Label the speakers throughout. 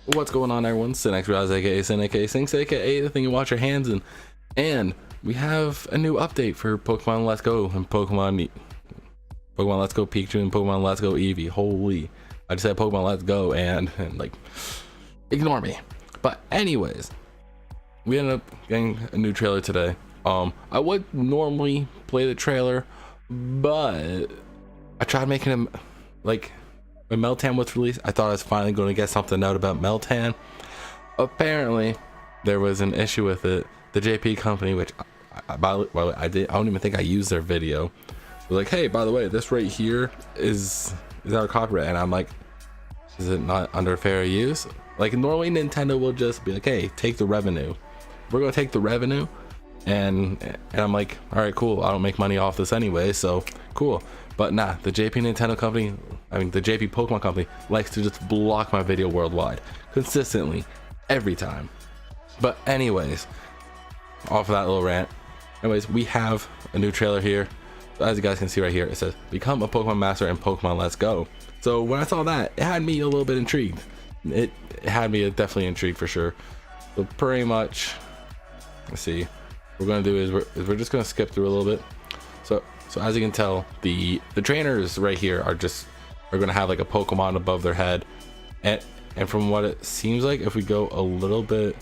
Speaker 1: What's going on, everyone? SiNxRealize, aka Sin, aka Sinx, aka the thing you wash your hands in. And we have a new update for Pokemon Let's Go and Pokemon Let's Go Pikachu and Pokemon Let's Go Eevee. Holy, I just said Pokemon Let's Go and like, ignore me. But anyways, we ended up getting a new trailer today. I would normally play the trailer, but I tried making him like when Meltan was released. I thought I was finally going to get something out about Meltan. Apparently there was an issue with it. The JP company, which I don't even think I used their video, was like, hey, by the way, this right here is our copyright. And I'm like, is it not under fair use? Like, normally Nintendo will just be like, hey, take the revenue. We're gonna take the revenue. And I'm like, all right, cool, I don't make money off this anyway, so cool. But nah, the JP Nintendo company, the JP Pokemon company likes to just block my video worldwide consistently every time. But anyways, off of that little rant, anyways, we have a new trailer here. So as you guys can see right here, it says become a Pokemon master in Pokemon Let's Go. So when I saw that, it had me a little bit intrigued. It had me definitely intrigued for sure. So pretty much, let's see, what we're gonna do is we're just gonna skip through a little bit. So as you can tell, the trainers right here are gonna have like a Pokemon above their head, and from what it seems like, if we go a little bit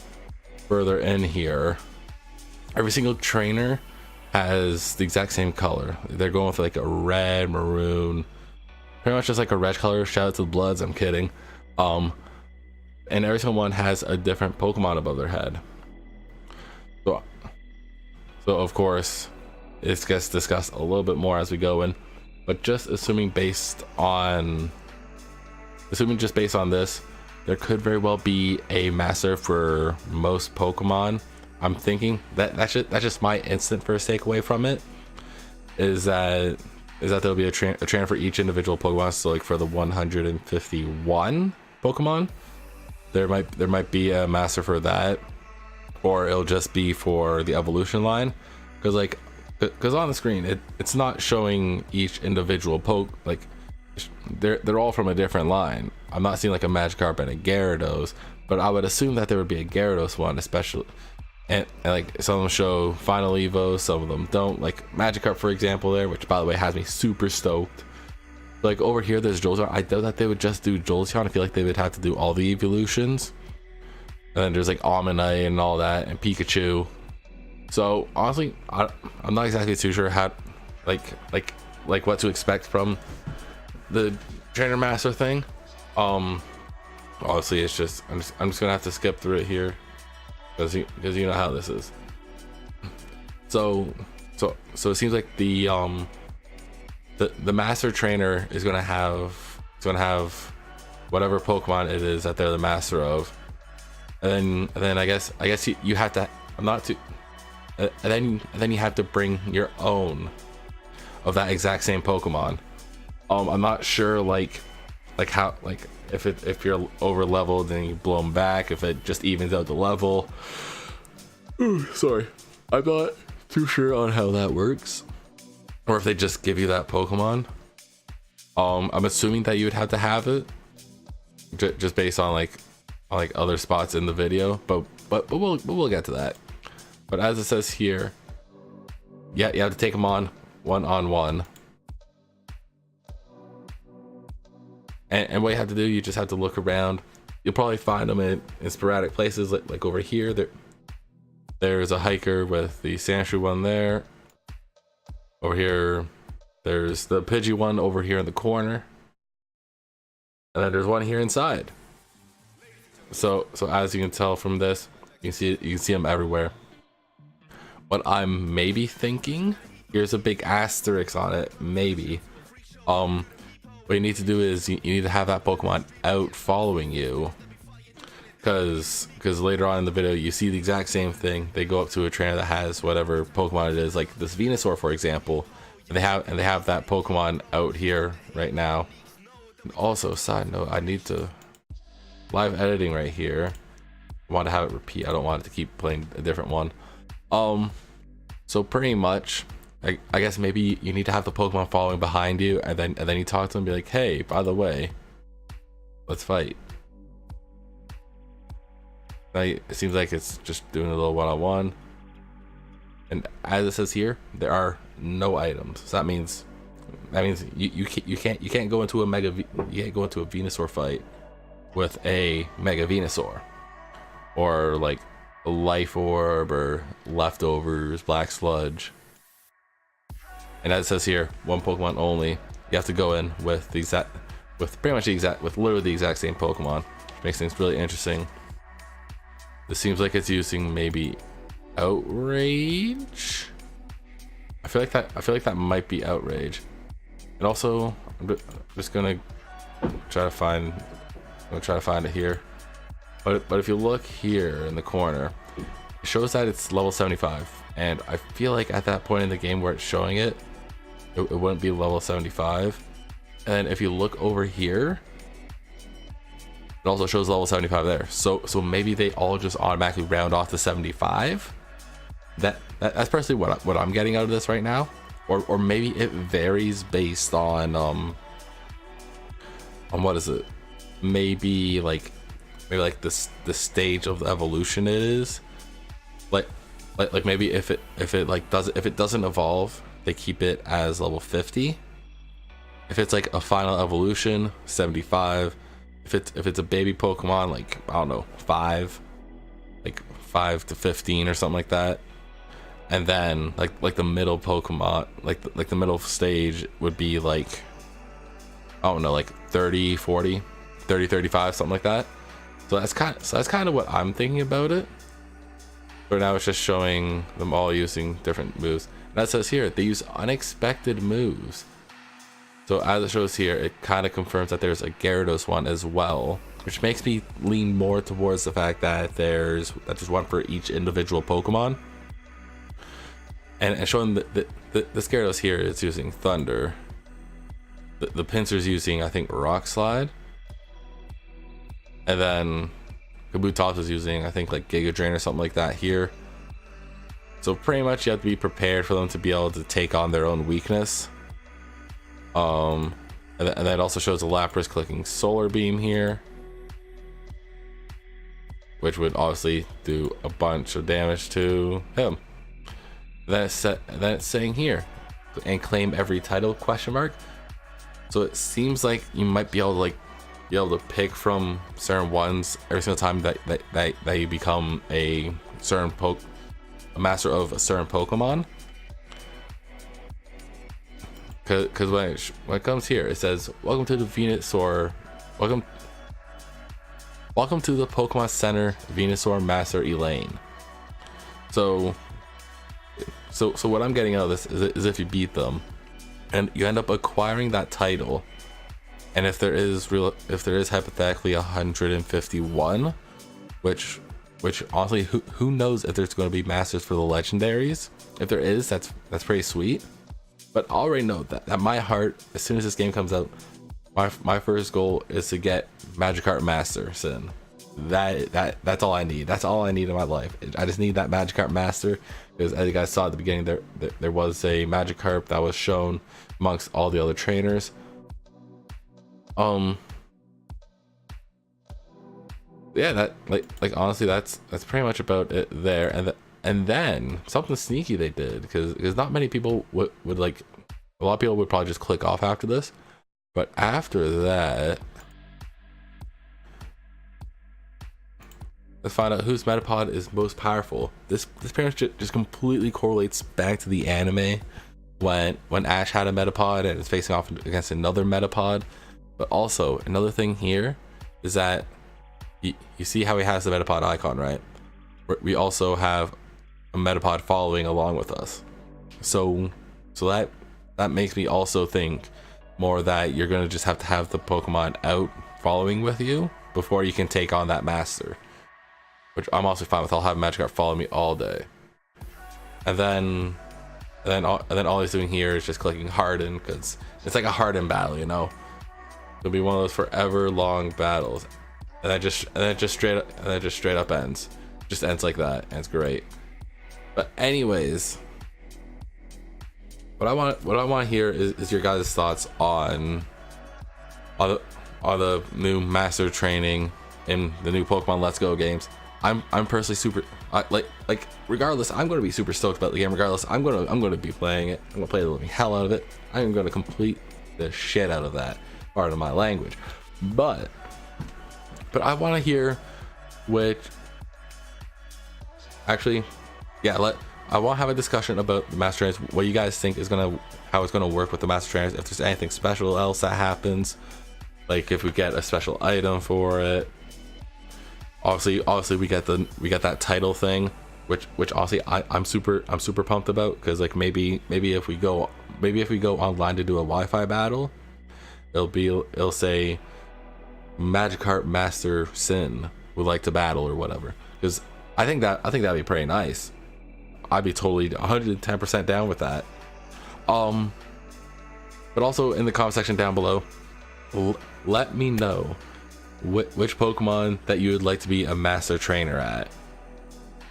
Speaker 1: further in here, every single trainer has the exact same color. They're going with like a red, maroon, pretty much just like a red color. Shout out to the Bloods, I'm kidding. And every single one has a different Pokemon above their head. So of course, it gets discussed a little bit more as we go in, but just assuming just based on this, there could very well be a master for most Pokemon. I'm thinking that's just my instant first takeaway from it, is that there'll be a trainer for each individual Pokemon. So like for the 151 Pokemon, there might be a master for that, or it'll just be for the evolution line, because on the screen it's not showing each individual like they're all from a different line. I'm not seeing like a Magikarp and a Gyarados, but I would assume that there would be a Gyarados one, especially, and like some of them show final Evo, some of them don't, like Magikarp for example there, which by the way has me super stoked. Like over here there's Jolteon. I doubt that they would just do Jolteon. I feel like they would have to do all the evolutions, and then there's like Omanyte and all that, and Pikachu. So honestly, I'm not exactly too sure how like what to expect from the trainer master thing. Honestly, it's just I'm just gonna have to skip through it here, because you know how this is. So it seems like the master trainer is gonna have whatever Pokemon it is that they're the master of, and then I guess you have to and then you have to bring your own of that exact same Pokemon. I'm not sure like how, like if you're over leveled and you blow them back, if it just evens out the level. Ooh, sorry, I'm not too sure on how that works, or if they just give you that Pokemon. I'm assuming that you would have to have it just based on like other spots in the video, but we'll get to that. But as it says here, yeah, you have to take them on one. And what you have to do, you just have to look around. You'll probably find them in sporadic places, like over here. There's a hiker with the Sandshrew one there. Over here, there's the Pidgey one over here in the corner. And then there's one here inside. So as you can tell from this, you can see them everywhere. What I'm maybe thinking, here's a big asterisk on it, maybe. What you need to do is you need to have that Pokemon out following you, because later on in the video you see the exact same thing. They go up to a trainer that has whatever Pokemon it is, like this Venusaur for example, and they have that Pokemon out here right now. And also, side note, I need to live editing right here. I want to have it repeat. I don't want it to keep playing a different one. So pretty much, I guess maybe you need to have the Pokemon following behind you, and then you talk to them and be like, hey, by the way, let's fight. It seems like it's just doing a little one-on-one. And as it says here, there are no items. So that means you can't go into a Venusaur fight with a Mega Venusaur, or like a Life Orb or Leftovers, Black Sludge. And as it says here, one Pokemon only. You have to go in with literally the exact same Pokemon, which makes things really interesting. This seems like it's using maybe Outrage. I feel like that might be Outrage. And also, I'm just gonna try to find it here. But if you look here in the corner, it shows that it's level 75, and I feel like at that point in the game where it's showing it wouldn't be level 75. And then if you look over here, it also shows level 75 there. So maybe they all just automatically round off to 75. That's personally what I'm getting out of this right now. Or maybe it varies based on what is it? Maybe like the stage of the evolution it is. Like maybe if it doesn't evolve, they keep it as level 50. If it's like a final evolution, 75. If it's a baby Pokemon, like I don't know, 5 to 15 or something like that. And then like the middle Pokemon, like the middle stage would be like, I don't know, like 30, 40, 30, 35, something like that. So that's kind of what I'm thinking about it. But now it's just showing them all using different moves. And that says here, they use unexpected moves. So as it shows here, it kind of confirms that there's a Gyarados one as well, which makes me lean more towards the fact that there's one for each individual Pokemon. And showing the Gyarados here is using Thunder. The Pinsir's using, I think, Rock Slide. And then Kabutops is using, I think, like Giga Drain or something like that here. So pretty much you have to be prepared for them to be able to take on their own weakness. And that also shows the Lapras clicking Solar Beam here, which would obviously do a bunch of damage to him. Then it's saying here, and claim every title ? So it seems like you might be able to pick from certain ones every single time that you become a master of a certain Pokemon. Because when it comes here, it says, "Welcome to the Venusaur. Welcome to the Pokemon Center, Venusaur Master Elaine." So what I'm getting out of this is if you beat them, and you end up acquiring that title, and if there is hypothetically 151, which honestly, who knows if there's going to be masters for the legendaries? If there is, that's pretty sweet. But I already know that my heart, as soon as this game comes out, my first goal is to get Magikarp Master Sin. That's all I need. That's all I need in my life. I just need that Magikarp Master, because as you guys saw at the beginning, there was a Magikarp that was shown amongst all the other trainers. Yeah, that like honestly, that's pretty much about it there. And then something sneaky they did, because not many people would like, a lot of people would probably just click off after this, but after that, let's find out whose Metapod is most powerful. This pretty much just completely correlates back to the anime when Ash had a Metapod and is facing off against another Metapod. But also another thing here is that you see how he has the Metapod icon, right? We also have a Metapod following along with us. So that makes me also think more that you're gonna just have to have the Pokemon out following with you before you can take on that master, which I'm also fine with. I'll have Magikarp follow me all day, and then all he's doing here is just clicking Harden, because it's like a Harden battle, you know. It'll be one of those forever long battles, and that just straight up ends. Just ends like that, and it's great. But anyways, what I want to hear is your guys' thoughts on the new master training in the new Pokemon Let's Go games. I'm personally super like regardless, I'm gonna be super stoked about the game. Regardless, I'm gonna be playing it. I'm gonna play the living hell out of it. I'm gonna complete the shit out of that part of my language. But I want to hear which actually, yeah. I want to have a discussion about the master trainers. What you guys think is how it's gonna work with the master trainers. If there's anything special else that happens, like if we get a special item for it. Obviously we get that title thing, which honestly I'm super pumped about, because like maybe if we go online to do a Wi-Fi battle, it'll say Magikarp Master Sin would like to battle or whatever, because I think that'd be pretty nice. I'd be totally 110% down with that. But also in the comment section down below, let me know which Pokemon that you would like to be a master trainer at.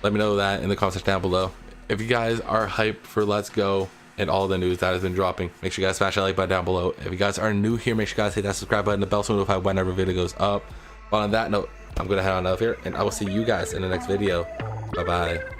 Speaker 1: Let me know that in the comment section down below. If you guys are hyped for Let's Go and all the news that has been dropping, make sure you guys smash that like button down below. If you guys are new here, make sure you guys hit that subscribe button, the bell so notified whenever video goes up. But on that note, I'm gonna head on out of here, and I will see you guys in the next video. Bye bye.